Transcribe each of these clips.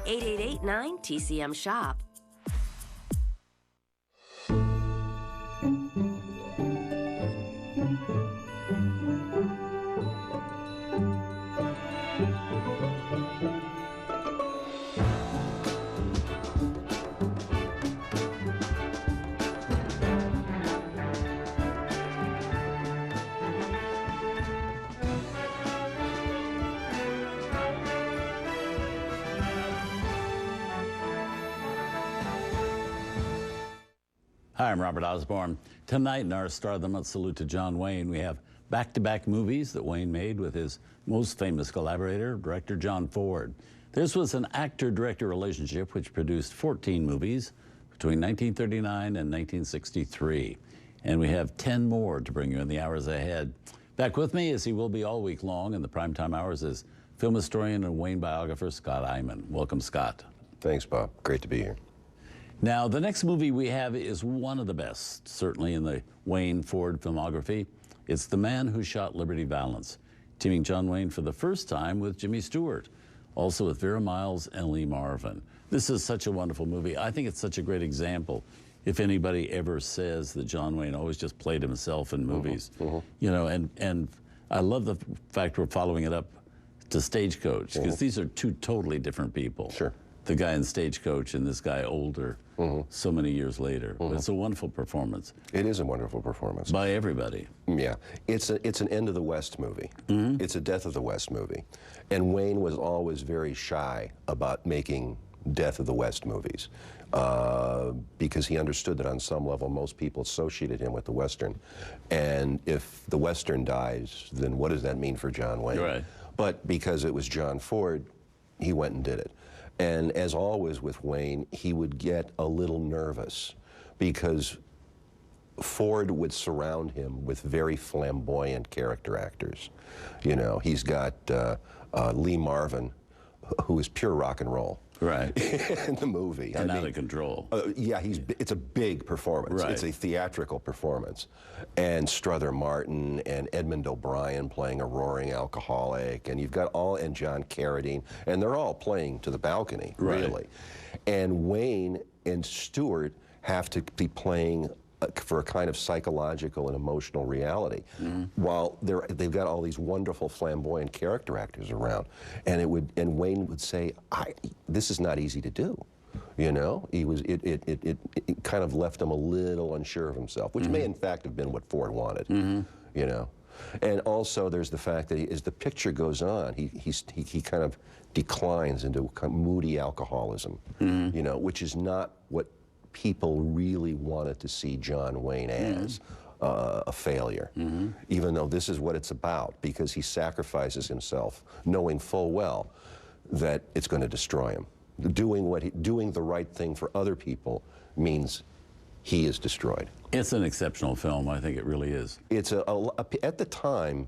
888-9-TCM-SHOP. Hi, I'm Robert Osborne. Tonight in our Star of the Month salute to John Wayne, we have back-to-back movies that Wayne made with his most famous collaborator, director John Ford. This was an actor-director relationship which produced 14 movies between 1939 and 1963. And we have 10 more to bring you in the hours ahead. Back with me, as he will be all week long in the primetime hours, is film historian and Wayne biographer Scott Eyman. Welcome, Scott. Thanks, Bob. Great to be here. Now, the next movie we have is one of the best, certainly in the Wayne Ford filmography. It's The Man Who Shot Liberty Valance, teaming John Wayne for the first time with Jimmy Stewart, also with Vera Miles and Lee Marvin. This is such a wonderful movie. I think it's such a great example. If anybody ever says that John Wayne always just played himself in movies, you know, and I love the fact we're following it up to Stagecoach, because these are two totally different people. Sure. The guy in Stagecoach and this guy older, so many years later. It's a wonderful performance. It is a wonderful performance. By everybody. Yeah. It's an End of the West movie. It's a Death of the West movie. And Wayne was always very shy about making Death of the West movies because he understood that on some level most people associated him with the Western. And if the Western dies, then what does that mean for John Wayne? Right. But because it was John Ford, he went and did it. And as always with Wayne, he would get a little nervous because Ford would surround him with very flamboyant character actors. You know, he's got Lee Marvin, who is pure rock and roll. Right. In the movie. And out of control. Yeah, it's a big performance. Right. It's a theatrical performance. And Strother Martin and Edmund O'Brien playing a roaring alcoholic, and you've got and John Carradine, and they're all playing to the balcony, really. And Wayne and Stewart have to be playing for a kind of psychological and emotional reality, while they've got all these wonderful flamboyant character actors around, and Wayne would say, "This is not easy to do," you know. It kind of left him a little unsure of himself, which may in fact have been what Ford wanted, you know. And also there's the fact that as the picture goes on, he kind of declines into kind of moody alcoholism, you know, which is not what people really wanted to see John Wayne as, a failure, even though this is what it's about, because he sacrifices himself, knowing full well that it's going to destroy him. Doing the right thing for other people means he is destroyed. It's an exceptional film. I think it really is. It's at the time,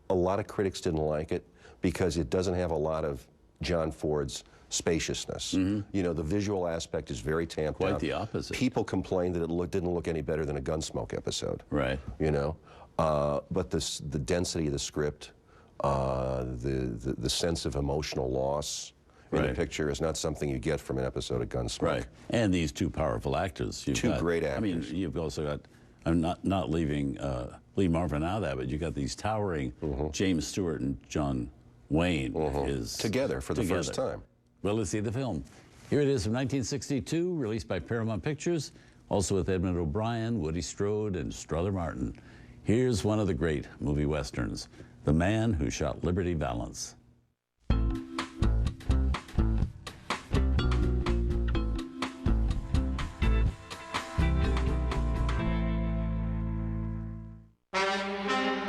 a lot of critics didn't like it because it doesn't have a lot of John Ford's spaciousness. You know, the visual aspect is very tamped down. Quite the opposite. People complained that it didn't look any better than a Gunsmoke episode. Right. You know, but the density of the script, the sense of emotional loss in the picture is not something you get from an episode of Gunsmoke. Right. And these two powerful actors. Two great actors. I mean, you've also got, I'm not leaving Lee Marvin out of that, but you got these towering James Stewart and John Wayne is together for the first time. Well, let's see the film. Here it is from 1962, released by Paramount Pictures, also with Edmund O'Brien, Woody Strode, and Strother Martin. Here's one of the great movie westerns, The Man Who Shot Liberty Valance.